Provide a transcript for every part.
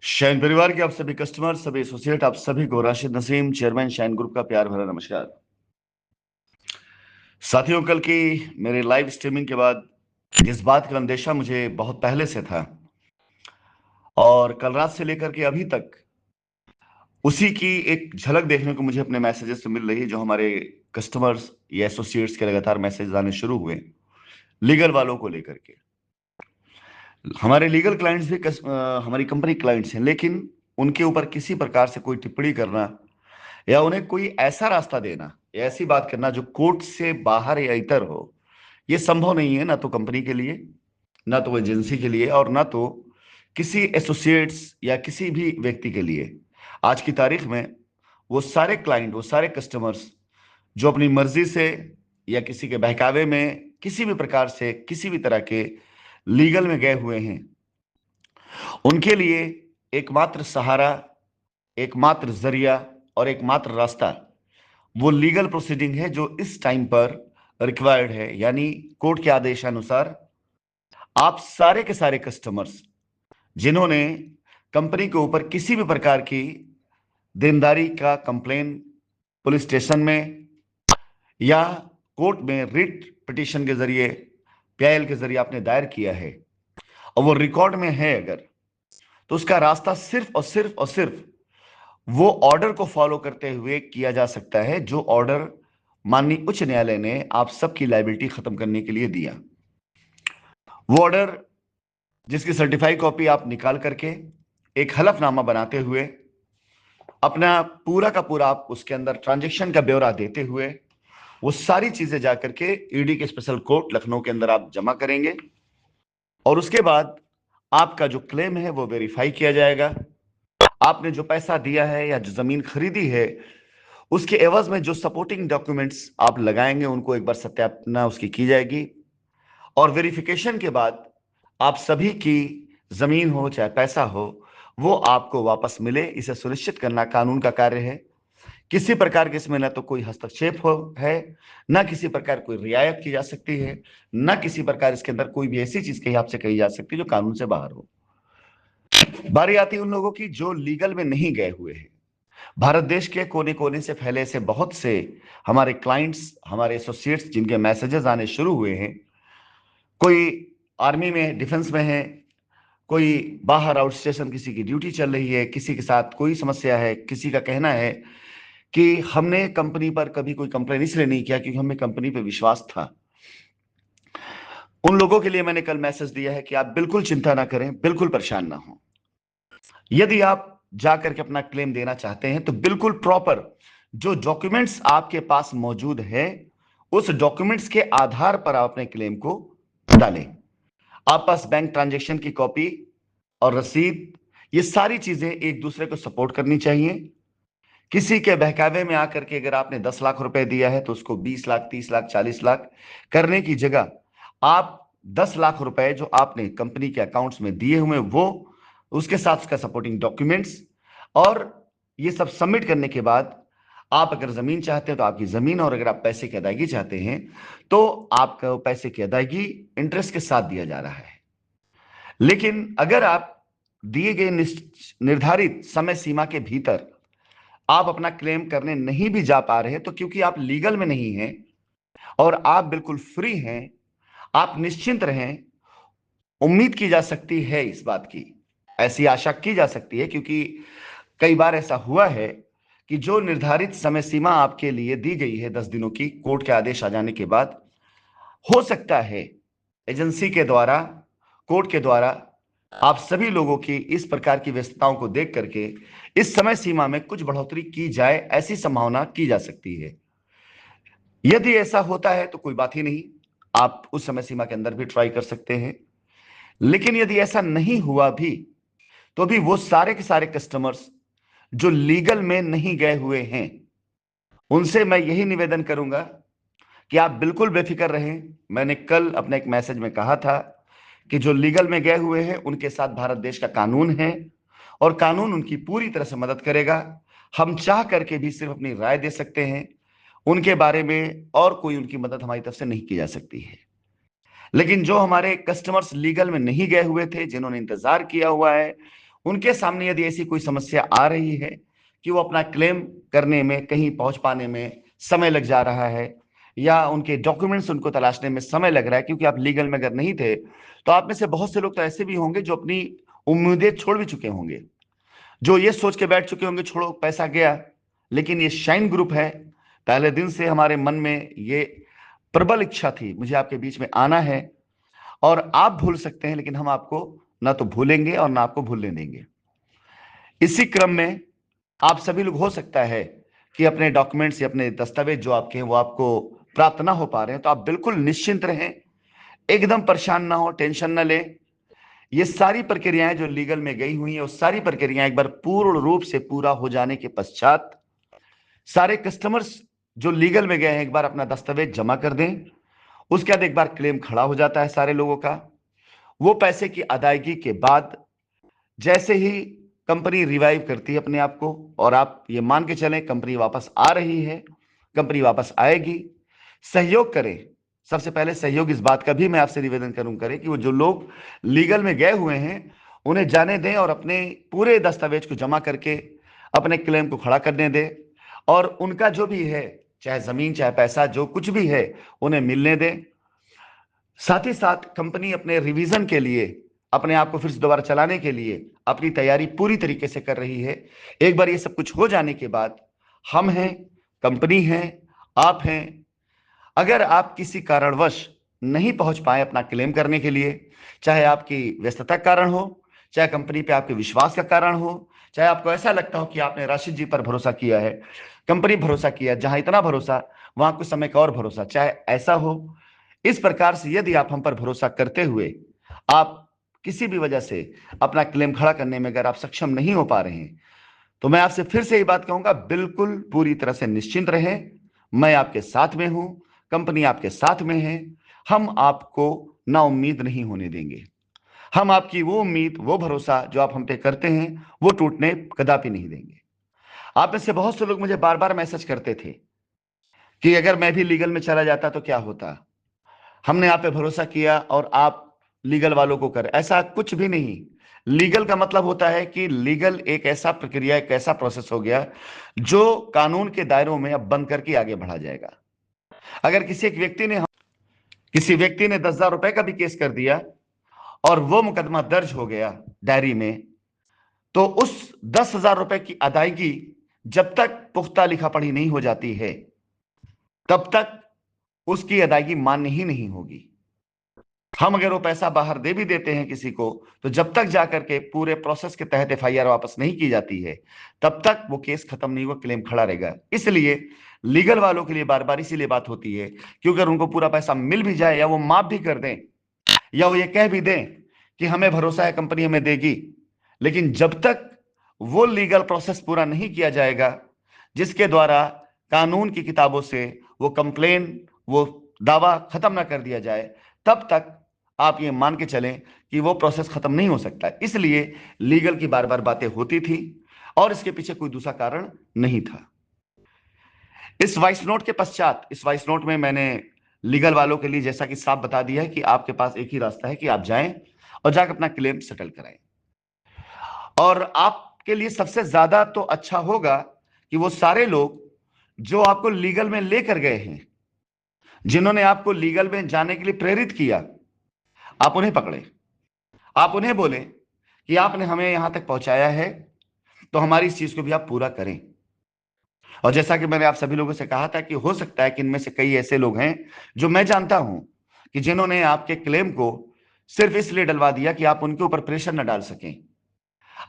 Shine परिवार के आप सभी कस्टमर, सभी एसोसिएट, आप सभी को Rashid Naseem, chairman shine group का प्यार भरा नमस्कार। साथियों, कल की मेरे लाइव स्ट्रीमिंग के बाद जिस बात का अंदेशा मुझे बहुत पहले से था और कल रात से लेकर के अभी तक उसी की एक झलक देखने को मुझे अपने मैसेजेस से मिल रही है, जो हमारे कस्टमर्स या एसोसिएट्स के लगातार मैसेज आने शुरू हुए लीगल वालों को लेकर के। हमारे लीगल क्लाइंट्स भी हमारी कंपनी क्लाइंट्स हैं, लेकिन उनके ऊपर किसी प्रकार से कोई टिप्पणी करना या उन्हें कोई ऐसा रास्ता देना या ऐसी बात करना जो कोर्ट से बाहर या इतर हो, यह संभव नहीं है, ना तो कंपनी के लिए, ना तो एजेंसी के लिए, और ना तो किसी एसोसिएट्स या किसी भी व्यक्ति के लिए। आज की तारीख में वो सारे क्लाइंट, वो सारे कस्टमर्स जो अपनी मर्जी से या किसी के बहकावे में किसी भी प्रकार से किसी भी तरह के लीगल में गए हुए हैं, उनके लिए एकमात्र सहारा, एकमात्र जरिया और एकमात्र रास्ता वो लीगल प्रोसीडिंग है, जो इस टाइम पर रिक्वायर्ड है। यानी कोर्ट के आदेशानुसार आप सारे के सारे कस्टमर्स जिन्होंने कंपनी के ऊपर किसी भी प्रकार की देनदारी का कंप्लेन पुलिस स्टेशन में या कोर्ट में रिट पिटीशन के जरिए, पीआईएल के जरिए आपने दायर किया है और वो रिकॉर्ड में है अगर, तो उसका रास्ता सिर्फ और सिर्फ और सिर्फ वो ऑर्डर को फॉलो करते हुए किया जा सकता है, जो ऑर्डर माननीय उच्च न्यायालय ने आप सबकी लायबिलिटी खत्म करने के लिए दिया। वो ऑर्डर जिसकी सर्टिफाइड कॉपी आप निकाल करके एक हलफनामा बनाते हुए अपना पूरा का पूरा आप उसके अंदर ट्रांजैक्शन का ब्यौरा देते हुए वो सारी चीजें जाकर के ईडी के स्पेशल कोर्ट लखनऊ के अंदर आप जमा करेंगे और उसके बाद आपका जो क्लेम है वो वेरीफाई किया जाएगा। आपने जो पैसा दिया है या जो जमीन खरीदी है, उसके एवज में जो सपोर्टिंग डॉक्यूमेंट्स आप लगाएंगे उनको एक बार सत्यापना उसकी की जाएगी और वेरिफिकेशन के बाद आप सभी की जमीन हो चाहे पैसा हो, वो आपको वापस मिले। इसे सुनिश्चित करना कानून का कार्य है। किसी प्रकार के इसमें ना तो कोई हस्तक्षेप हो है, ना किसी प्रकार कोई रियायत की जा सकती है, ना किसी प्रकार इसके अंदर कोई भी ऐसी चीज कहीं आपसे कही जा सकती है जो कानून से बाहर हो। बारी आती है उन लोगों की जो लीगल में नहीं गए हुए हैं। भारत देश के कोने कोने से फैले ऐसे बहुत से हमारे क्लाइंट्स, हमारे एसोसिएट्स जिनके मैसेजेस आने शुरू हुए हैं। कोई आर्मी में, डिफेंस में है, कोई बाहर आउट स्टेशन किसी की ड्यूटी चल रही है, किसी के साथ कोई समस्या है, किसी का कहना है कि हमने कंपनी पर कभी कोई कंप्लेन इसलिए नहीं किया क्योंकि हमें कंपनी पे विश्वास था। उन लोगों के लिए मैंने कल मैसेज दिया है कि आप बिल्कुल चिंता ना करें, बिल्कुल परेशान ना हो। यदि आप जाकर के अपना क्लेम देना चाहते हैं तो बिल्कुल प्रॉपर जो डॉक्यूमेंट्स आपके पास मौजूद है, उस डॉक्यूमेंट्स के आधार पर आप अपने क्लेम को डालें। आप पास बैंक ट्रांजैक्शन की कॉपी और रसीद, ये सारी चीजें एक दूसरे को सपोर्ट करनी चाहिए। किसी के बहकावे में आकर के अगर आपने 10 लाख रुपए दिया है तो उसको 20 लाख, 30 लाख, 40 लाख करने की जगह आप 10 लाख रुपए जो आपने कंपनी के अकाउंट्स में दिए हुए वो, उसके साथ उसका सपोर्टिंग डॉक्यूमेंट्स और ये सब सबमिट करने के बाद आप अगर जमीन चाहते हैं तो आपकी जमीन, और अगर आप पैसे की अदायगी चाहते हैं तो आपको पैसे की अदायगी इंटरेस्ट के साथ दिया जा रहा है। लेकिन अगर आप दिए गए निर्धारित समय सीमा के भीतर आप अपना क्लेम करने नहीं भी जा पा रहे हैं, तो क्योंकि आप लीगल में नहीं हैं और आप बिल्कुल फ्री हैं, आप निश्चिंत रहें। उम्मीद की जा सकती है इस बात की, ऐसी आशा की जा सकती है, क्योंकि कई बार ऐसा हुआ है कि जो निर्धारित समय सीमा आपके लिए दी गई है 10 दिनों की, कोर्ट के आदेश आ जाने के बाद, हो सकता है एजेंसी के द्वारा, कोर्ट के द्वारा आप सभी लोगों की इस प्रकार की व्यस्तताओं को देख करके इस समय सीमा में कुछ बढ़ोतरी की जाए, ऐसी संभावना की जा सकती है। यदि ऐसा होता है तो कोई बात ही नहीं, आप उस समय सीमा के अंदर भी ट्राई कर सकते हैं। लेकिन यदि ऐसा नहीं हुआ भी तो भी वो सारे के सारे कस्टमर्स जो लीगल में नहीं गए हुए हैं, उनसे मैं यही निवेदन करूंगा कि आप बिल्कुल बेफिक्र रहें। मैंने कल अपने एक मैसेज में कहा था कि जो लीगल में गए हुए हैं उनके साथ भारत देश का कानून है और कानून उनकी पूरी तरह से मदद करेगा। हम चाह करके भी सिर्फ अपनी राय दे सकते हैं, उनके बारे में और कोई उनकी मदद हमारी तरफ से नहीं की जा सकती है। लेकिन जो हमारे कस्टमर्स लीगल में नहीं गए हुए थे, जिन्होंने इंतजार किया हुआ है, उनके सामने यदि ऐसी कोई समस्या आ रही है कि वो अपना क्लेम करने में, कहीं पहुंच पाने में समय लग जा रहा है, या उनके डॉक्यूमेंट्स उनको तलाशने में समय लग रहा है, क्योंकि आप लीगल में अगर नहीं थे, तो आप में से बहुत से लोग तो ऐसे भी होंगे जो अपनी उम्मीदें छोड़ भी चुके होंगे, जो ये सोच के बैठ चुके होंगे छोड़ो पैसा गया। लेकिन ये शाइन ग्रुप है, पहले दिन से हमारे मन में ये प्रबल इच्छा थी, मुझे आपके बीच में आना है। और आप भूल सकते हैं, लेकिन हम आपको ना तो भूलेंगे और ना आपको भूलने देंगे। इसी क्रम में आप सभी लोग, हो सकता है कि अपने डॉक्यूमेंट्स या अपने दस्तावेज जो आपके हैं वो आपको प्राप्त ना हो पा रहे हैं, तो आप बिल्कुल निश्चिंत रहें, एकदम परेशान ना हो, टेंशन ना लें। ये सारी प्रक्रियाएं जो लीगल में गई हुई हैं, वो सारी प्रक्रियाएं एक बार पूर्ण रूप से पूरा हो जाने के पश्चात सारे कस्टमर्स जो लीगल में गए हैं एक बार अपना दस्तावेज जमा कर दें। उसके बाद एक बार क्लेम खड़ा हो जाता है सारे लोगों का। वो पैसे की अदायगी के बाद जैसे ही कंपनी रिवाइव करती है अपने आप को, और आप ये मान के चलें कंपनी वापस आ रही है, कंपनी वापस आएगी, सहयोग करें। सबसे पहले सहयोग इस बात का भी मैं आपसे निवेदन करें कि वो जो लोग लीगल में गए हुए हैं उन्हें जाने दें और अपने पूरे दस्तावेज को जमा करके अपने क्लेम को खड़ा करने दें, और उनका जो भी है, चाहे जमीन चाहे पैसा जो कुछ भी है, उन्हें मिलने दें। साथ ही साथ कंपनी अपने रिवीजन के लिए, अपने आप को फिर से दोबारा चलाने के लिए अपनी तैयारी पूरी तरीके से कर रही है। एक बार ये सब कुछ हो जाने के बाद हम हैं, कंपनी है, आप हैं, अगर आप किसी कारणवश नहीं पहुंच पाए अपना क्लेम करने के लिए, चाहे आपकी व्यस्तता का कारण हो, चाहे कंपनी पे आपके विश्वास का कारण हो, चाहे आपको ऐसा लगता हो कि आपने राशिद जी पर भरोसा किया है, कंपनी भरोसा किया, जहां इतना भरोसा वहां कुछ समय का और भरोसा, चाहे ऐसा हो, इस प्रकार से यदि आप हम पर भरोसा करते हुए आप किसी भी वजह से अपना क्लेम खड़ा करने में अगर आप सक्षम नहीं हो पा रहे हैं, तो मैं आपसे फिर से ये बात कहूंगा, बिल्कुल पूरी तरह से निश्चिंत रहें। मैं आपके साथ में हूं, कंपनी आपके साथ में है। हम आपको ना उम्मीद नहीं होने देंगे। हम आपकी वो उम्मीद, वो भरोसा जो आप हम पे करते हैं, वो टूटने कदापि नहीं देंगे। आप में से बहुत से लोग मुझे बार बार मैसेज करते थे कि अगर मैं भी लीगल में चला जाता तो क्या होता। हमने आप पे भरोसा किया और आप लीगल वालों को कर, ऐसा कुछ भी नहीं। लीगल का मतलब होता है कि लीगल एक ऐसा प्रक्रिया, एक ऐसा प्रोसेस हो गया जो कानून के दायरों में अब बंद करके आगे बढ़ा जाएगा। अगर किसी व्यक्ति ने 10,000 रुपए का भी केस कर दिया और वो मुकदमा दर्ज हो गया डायरी में, तो उस 10,000 रुपए की अदायगी जब तक पुख्ता लिखा पढ़ी नहीं हो जाती है, तब तक उसकी अदायगी मान्य ही नहीं होगी। हम अगर वो पैसा बाहर दे भी देते हैं किसी को, तो जब तक जाकर के पूरे प्रोसेस के तहत एफआईआर वापस नहीं की जाती है, तब तक वो केस खत्म नहीं हुआ, क्लेम खड़ा रहेगा। इसलिए लीगल वालों के लिए बार बार इसीलिए बात होती है कि अगर उनको पूरा पैसा मिल भी जाए, या वो माफ भी कर दें, या वो ये कह भी दें कि हमें भरोसा है कंपनी हमें देगी, लेकिन जब तक वो लीगल प्रोसेस पूरा नहीं किया जाएगा जिसके द्वारा कानून की किताबों से वो कंप्लेन, वो दावा खत्म ना कर दिया जाए, तब तक आप ये मान के चलें कि वो प्रोसेस खत्म नहीं हो सकता। इसलिए लीगल की बार बार बातें होती थी, और इसके पीछे कोई दूसरा कारण नहीं था। इस वॉइस नोट के पश्चात, इस वॉइस नोट में मैंने लीगल वालों के लिए जैसा कि साफ बता दिया है कि आपके पास एक ही रास्ता है कि आप जाएं और जाकर अपना क्लेम सेटल कराएं। और आपके लिए सबसे ज्यादा तो अच्छा होगा कि वो सारे लोग जो आपको लीगल में लेकर गए हैं, जिन्होंने आपको लीगल में जाने के लिए प्रेरित किया, आप उन्हें पकड़े। आप उन्हें बोले कि आपने हमें यहां तक पहुंचाया है, तो हमारी इस चीज को भी आप पूरा करें। और जैसा कि मैंने आप सभी लोगों से कहा था कि हो सकता है कि इनमें से कई ऐसे लोग हैं जो मैं जानता हूं कि जिन्होंने आपके क्लेम को सिर्फ इसलिए डलवा दिया कि आप उनके ऊपर प्रेशर न डाल सकें।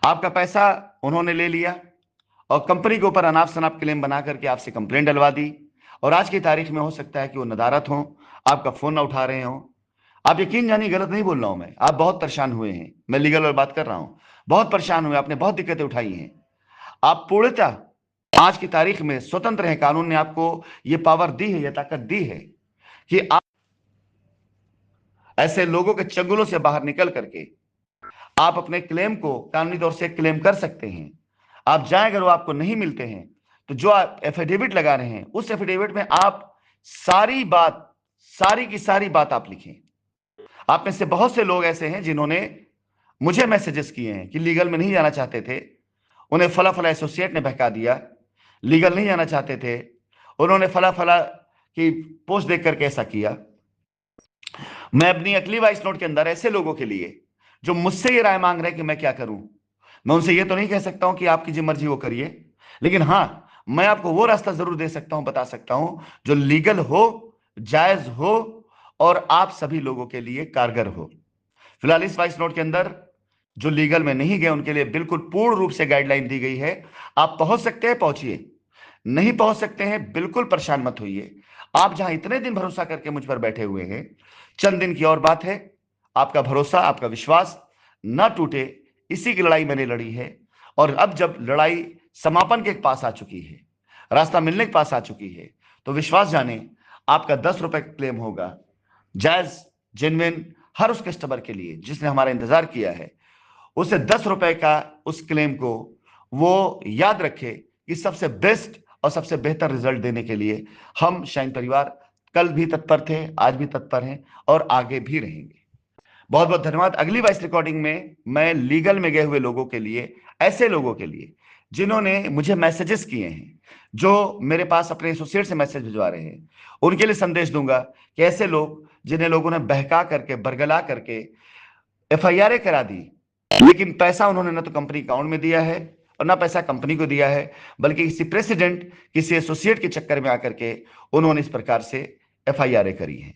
आपका पैसा उन्होंने ले लिया और कंपनी के ऊपर अनाप शनाप क्लेम बना करके आपसे कंप्लेंट डलवा दी, और आज की तारीख में हो सकता है कि वो नदारत हो, आपका फोन ना उठा रहे हो। आप यकीन जानिए, गलत नहीं बोल रहा हूं मैं, आप बहुत परेशान हुए हैं, मैं लीगल और बात कर रहा हूं, बहुत परेशान हुए, आपने बहुत दिक्कतें उठाई हैं। आप पूर्णतः आज की तारीख में स्वतंत्र है, कानून ने आपको यह पावर दी है, यह ताकत दी है कि आप ऐसे लोगों के चंगुलों से बाहर निकल करके आप अपने क्लेम को कानूनी तौर से क्लेम कर सकते हैं। आप जाएं, अगर वो आपको नहीं मिलते हैं, तो जो आप एफिडेविट लगा रहे हैं, उस एफिडेविट में आप सारी बात, सारी की सारी बात आप लिखें। आप में से बहुत से लोग ऐसे हैं जिन्होंने मुझे मैसेजेस किए हैं कि लीगल में नहीं जाना चाहते थे, उन्हें फला फला एसोसिएट ने बहका दिया, लीगल नहीं जाना चाहते थे, उन्होंने फला फला की पोस्ट देख करके ऐसा किया। मैं अपनी अगली वॉइस नोट के अंदर ऐसे लोगों के लिए जो मुझसे ये राय मांग रहे हैं कि मैं क्या करूं, मैं उनसे ये तो नहीं कह सकता हूं कि आपकी जो मर्जी वो करिए, लेकिन हां, मैं आपको वो रास्ता जरूर दे सकता हूं, बता सकता हूं जो लीगल हो, जायज हो और आप सभी लोगों के लिए कारगर हो। फिलहाल इस वॉइस नोट के अंदर जो लीगल में नहीं गए उनके लिए बिल्कुल पूर्ण रूप से गाइडलाइन दी गई है। आप पहुंच सकते हैं, पहुंचिए, नहीं पहुंच सकते हैं, बिल्कुल परेशान मत होइए। आप जहां इतने दिन भरोसा करके मुझ पर बैठे हुए हैं, चंद दिन की और बात है, आपका भरोसा, आपका विश्वास ना टूटे, इसी की लड़ाई मैंने लड़ी है। और अब जब लड़ाई समापन के पास आ चुकी है, रास्ता मिलने के पास आ चुकी है, तो विश्वास जाने, आपका 10 रुपए का क्लेम होगा, जायज, जेन्युइन, हर उस कस्टमर के लिए जिसने हमारा इंतजार किया है, उसे 10 रुपए का उस क्लेम को वो याद रखे कि सबसे बेस्ट और सबसे बेहतर रिजल्ट देने के लिए हम शाइन परिवार कल भी तत्पर थे, आज भी तत्पर हैं और आगे भी रहेंगे। बहुत बहुत धन्यवाद। अगली वॉइस रिकॉर्डिंग में मैं लीगल में गए हुए लोगों के लिए, ऐसे लोगों के लिए जिन्होंने मुझे मैसेजेस किए हैं, जो मेरे पास अपने एसोसिएट से मैसेज भिजवा रहे हैं, उनके लिए संदेश दूंगा कि ऐसे लोग जिन्हें लोगों ने बहका करके, बरगला करके एफआईआर करा दी, लेकिन पैसा उन्होंने ना तो कंपनी अकाउंट में दिया है और ना पैसा कंपनी को दिया है, बल्कि किसी प्रेसिडेंट, किसी एसोसिएट के चक्कर में आकर के उन्होंने इस प्रकार से एफआईआर करी है।